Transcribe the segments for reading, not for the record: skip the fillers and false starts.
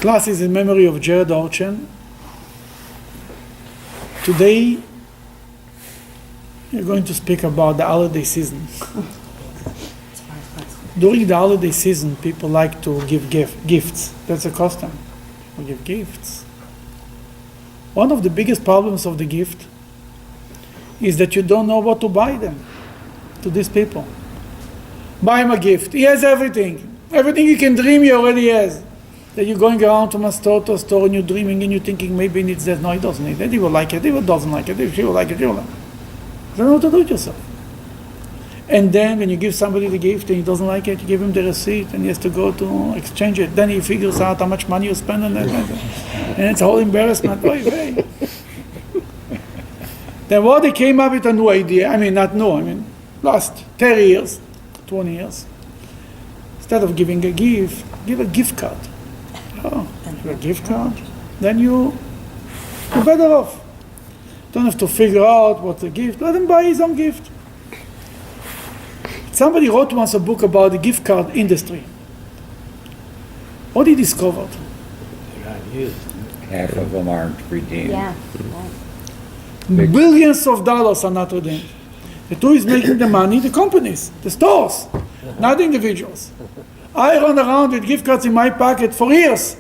class is in memory of Jared Orchen. Today, you're going to speak about the holiday season. During the holiday season, people like to give gifts. That's a custom. We give gifts. One of the biggest problems of the gift is that you don't know what to buy them to these people. Buy him a gift. He has everything. Everything you can dream, he already has. That you're going around from a store to a store and you're dreaming and you're thinking maybe he needs that. No, he doesn't need it. He will like it. He doesn't like it. If she will like it, she will like it. You don't know what to do with yourself. And then when you give somebody the gift and he doesn't like it, you give him the receipt and he has to go to exchange it. Then he figures out how much money you spend on that. And it's a whole embarrassment. Then what they came up with a new idea, last 30 years, 20 years. Instead of giving a gift, give a gift card. Oh, give a gift card, then you're better off. Don't have to figure out what the gift, let him buy his own gift. Somebody wrote once a book about the gift card industry. What he discovered? They're not used. Half of them aren't redeemed. Yeah. Billions of dollars are not redeemed. The who is making the money? The companies, the stores, not the individuals. I run around with gift cards in my pocket for years.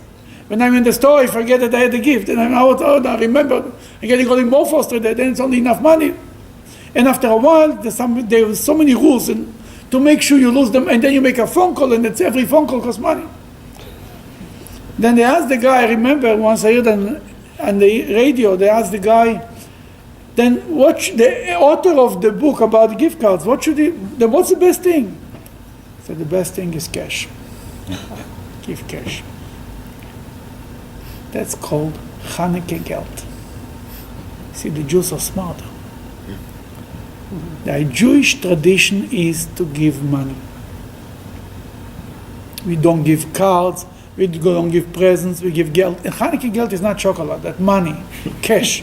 When I'm in the store, I forget that I had the gift. And I'm out, I remember. I'm getting more frustrated, then it's only enough money. And after a while, there were so many rules to make sure you lose them, and then you make a phone call, and every phone call costs money. Then they asked the guy, I remember once I heard on the radio, they asked the guy, then the author of the book about the gift cards, what's the best thing? He said, the best thing is cash. Give cash. That's called Chanukah Gelt. See, the Jews are smarter. The Jewish tradition is to give money. We don't give cards, we don't give presents, we give gelt. And Chanukah Gelt is not chocolate, that's money, cash.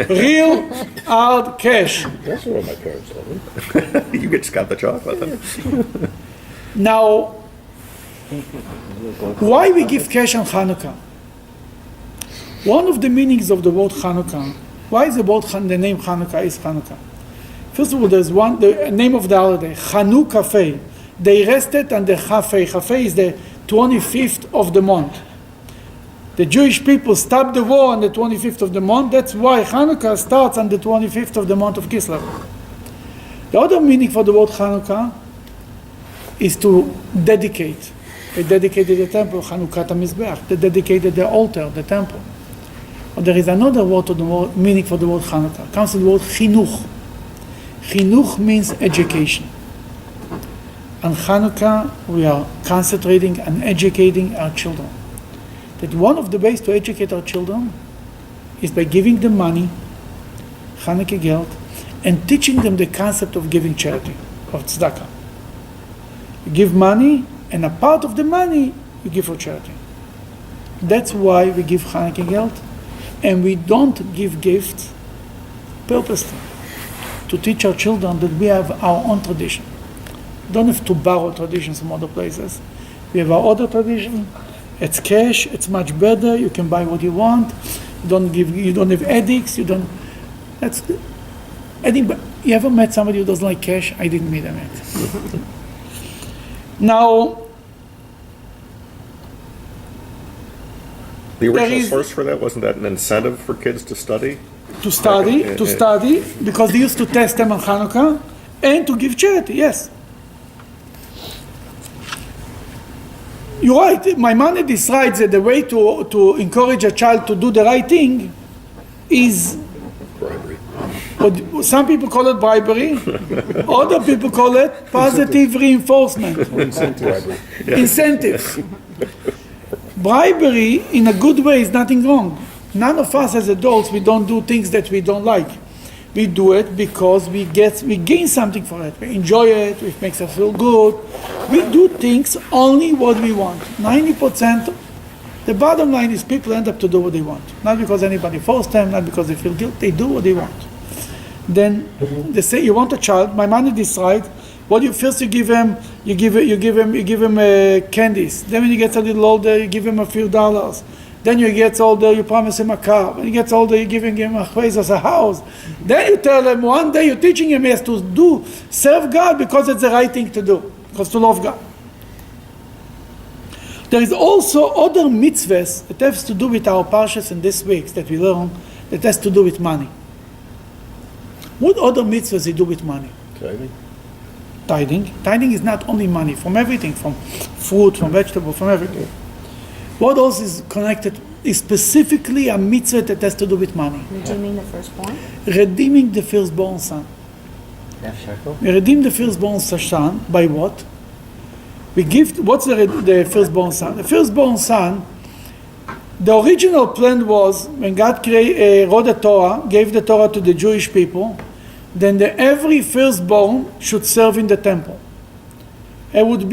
Real, hard cash. That's what my parents told me. You just got the chocolate. Now, why we give cash on Hanukkah? One of the meanings of the word Hanukkah, why is the name Hanukkah is Hanukkah? First of all, there's the name of the holiday, Chanukah. They rested on the Chafei. Chafei is the 25th of the month. The Jewish people stopped the war on the 25th of the month. That's why Hanukkah starts on the 25th of the month of Kislev. The other meaning for the word Hanukkah is to dedicate. They dedicated the temple, Chanukah HaMizbeach. They dedicated the altar, the temple. But there is another word to the word, meaning for the word Hanukkah. It comes from the word Chinuch. Chinuch means education. On Hanukkah, we are concentrating on educating our children. That one of the ways to educate our children is by giving them money, Chanukah Gelt, and teaching them the concept of giving charity, of tzedakah. You give money, and a part of the money you give for charity. That's why we give Chanukah Gelt, and we don't give gifts purposely, to teach our children that we have our own tradition. We don't have to borrow traditions from other places. We have our other tradition. It's cash. It's much better. You can buy what you want. You don't have addicts. You ever met somebody who doesn't like cash? I didn't meet them yet. Now, The original source for that, wasn't that an incentive for kids to study? To study, because they used to test them on Hanukkah, and to give charity, yes. You're right, Maimonides decides that the way to encourage a child to do the right thing is Bribery. some people call it bribery, other people call it positive reinforcement. Incentive. Incentive. Bribery, in a good way, is nothing wrong. None of us as adults, we don't do things that we don't like. We do it because we gain something for it. We enjoy it, it makes us feel good. We do things only what we want. 90%, the bottom line is people end up to do what they want. Not because anybody forced them, not because they feel guilt, they do what they want. Then they say, you want a child, my money decides, What you first you give him candies. Then when he gets a little older, you give him a few dollars. Then when he gets older, you promise him a car. When he gets older, you're giving him a house. Then you tell him one day you're teaching him he has to serve God because it's the right thing to do, because to love God. There is also other mitzvahs that has to do with our parshas in this week that we learn that has to do with money. What other mitzvahs they do with money? Tithing? Tithing is not only money, from everything, from fruit, from vegetables, from everything. What else is connected is specifically a mitzvah that has to do with money. Redeeming the firstborn? Redeeming the firstborn son. Half shekel? We redeem the firstborn son by what? We give, what's the firstborn son? The firstborn son, the original plan was when God wrote the Torah, gave the Torah to the Jewish people, then every firstborn should serve in the temple. That would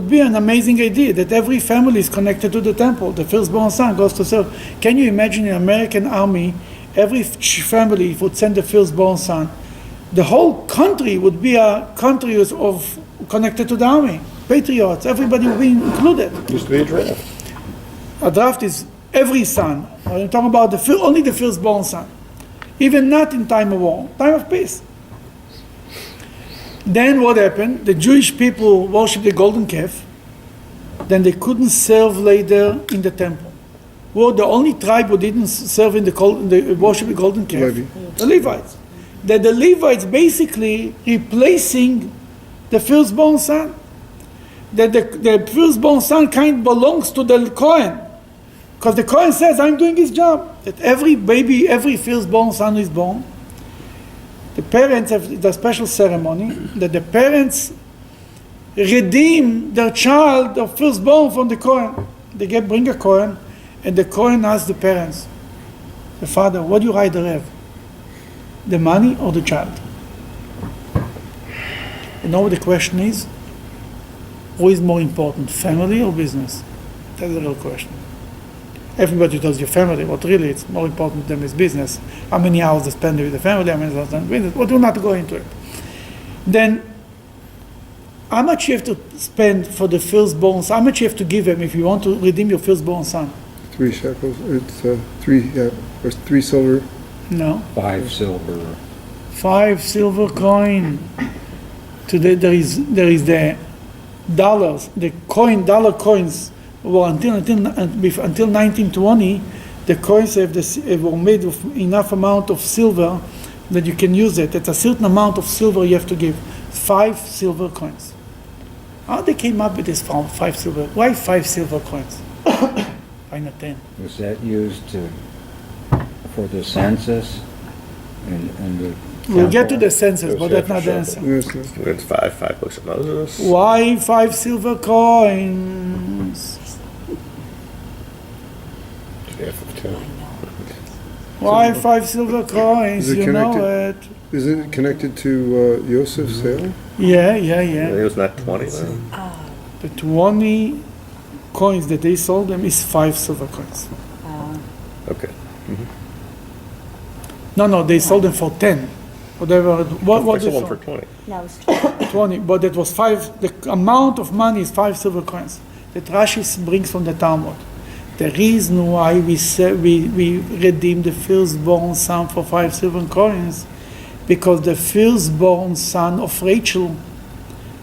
be an amazing idea that every family is connected to the temple. The firstborn son goes to serve. Can you imagine in the American army, every family would send the firstborn son? The whole country would be a country of connected to the army. Patriots, everybody would be included. Used to be a draft. A draft is every son. I'm talking about only the firstborn son. Even not in time of war, time of peace. Then what happened? The Jewish people worshipped the golden calf. Then they couldn't serve later in the temple. Well, the only tribe who didn't serve in the worship the golden calf, the Levites. That the Levites basically replacing the firstborn son. That the firstborn son kind of belongs to the Kohen. Because the Kohen says, I'm doing his job. That every baby, every firstborn son is born. The parents have the special ceremony that the parents redeem their child, their firstborn, from the Kohen. They bring a Kohen, and the Kohen asks the parents, the father, what do you rather have? The money or the child? You know what the question is? Who is more important, family or business? That's the real question. Everybody tells you family, but really it's more important than his business. How many hours they spend with the family, how many hours they spend with business, but we'll not go into it. Then, how much you have to spend for the firstborn son? How much you have to give him if you want to redeem your firstborn son? 3 shekels. It's 3 silver. No. 5 silver. 5 silver coin. Today there is the dollars, the dollar coins. Well, until 1920, the coins were made of enough amount of silver that you can use it. At a certain amount of silver you have to give. 5 silver coins. How they came up with this 5 silver? Why 5 silver coins? Why not 10? Was that used for the census and the We'll get to temple? the census, but that's not the answer. Yes, yes. It's 5 books of Moses. Why 5 silver coins? Half of 10. Why 5 silver coins? Is it You know it. Is it connected to Joseph's sale? Yeah. It was not 20 then. The 20 coins that they sold them is 5 silver coins. Okay. No, they sold them for 10. Whatever. What I they sold one sold? for 20. No, it's 20, but it was 5. The amount of money is 5 silver coins that Rashi brings from the Talmud. The reason why we redeem the firstborn son for 5 silver coins, because the firstborn son of Rachel,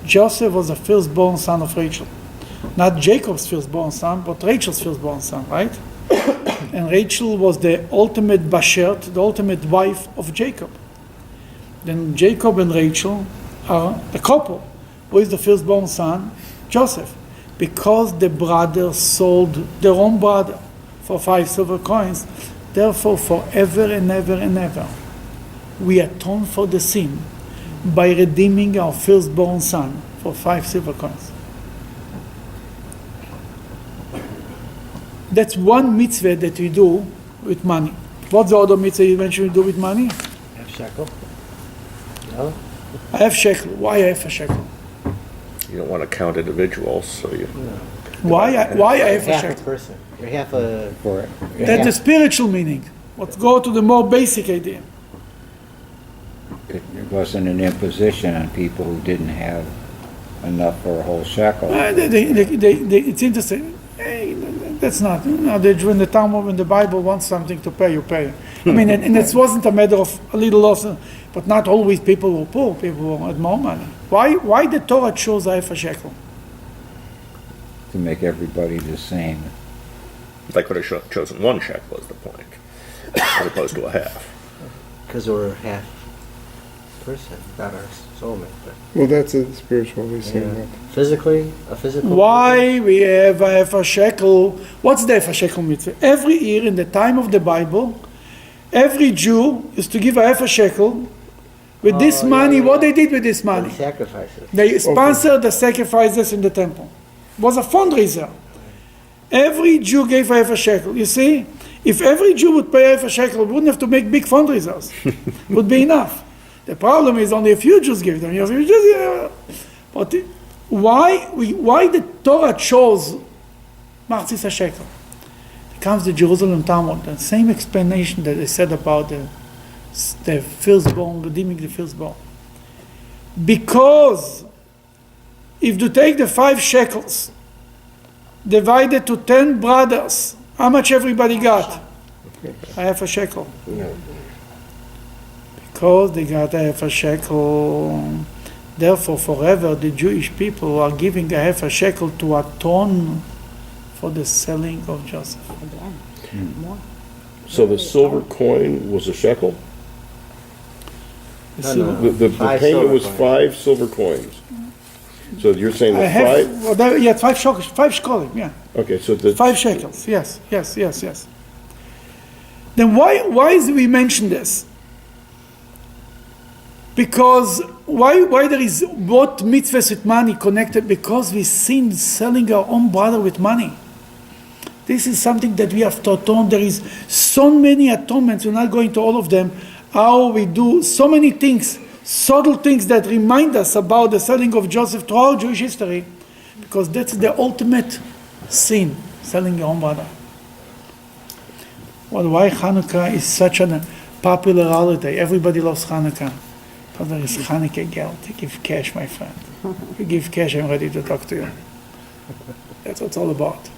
Joseph was the firstborn son of Rachel. Not Jacob's firstborn son, but Rachel's firstborn son, right? And Rachel was the ultimate bashert, the ultimate wife of Jacob. Then Jacob and Rachel are the couple. Who is the firstborn son? Joseph. Because the brothers sold their own brother for 5 silver coins, therefore forever and ever and ever, we atone for the sin by redeeming our firstborn son for 5 silver coins. That's one mitzvah that we do with money. What's the other mitzvah you mentioned we do with money? Half shekel? No? I have shekel. Why I have a shekel? You don't want to count individuals, so you. Why I have a Half a shekel? person. You're half a... For it. That's the spiritual meaning. Let's go to the more basic idea. It wasn't an imposition on people who didn't have enough for a whole shekel. It's interesting. Hey, that's not. No, when the Talmud, when the Bible wants something to pay, you pay. I mean, and it wasn't a matter of a little loss, but not always people were poor. People had more money. Why the Torah chose half a shekel? To make everybody the same. They could have chosen one shekel as the point, as opposed to a half. Because we're half person, not our soulmate, but Well, that's a spiritual, he's saying yeah. that. Physically, a physical. Why we have a half a shekel? What's the half a shekel mitzvah? Every year in the time of the Bible, every Jew used to give a half a shekel. With this money, what they did with this money? Sacrifices. They sponsored the sacrifices in the temple. It was a fundraiser. Every Jew gave half a shekel. You see, if every Jew would pay half a shekel, we wouldn't have to make big fundraisers. It would be enough. The problem is only a few Jews give them. But why the Torah chose Machzis a shekel? It comes to Jerusalem Talmud, the same explanation that they said about the firstborn, redeeming the firstborn. Because if you take the 5 shekels, divided to 10 brothers, how much everybody got? A half a shekel. Because they got a half a shekel, therefore forever the Jewish people are giving a half a shekel to atone for the selling of Joseph. Again, more. So the silver coin was a shekel? You No, see? no. The 5 payment silver was coins. 5 silver coins. So you're saying I that have, 5? well, that, yeah, 5 shekels, 5 shekels, yeah. Okay, so the 5 shekels, yes. Then why is we mention this? Because why there is both mitzvahs with money connected? Because we sin selling our own brother with money. This is something that we have taught on. There is so many atonements. We're not going to all of them. How we do so many things, subtle things that remind us about the selling of Joseph throughout Jewish history, because that's the ultimate sin, selling your own brother. Well, why Chanukah is such a popular holiday? Everybody loves Chanukah. Because there is Chanukah Gelt. You give cash, my friend. You give cash, I'm ready to talk to you. That's what it's all about.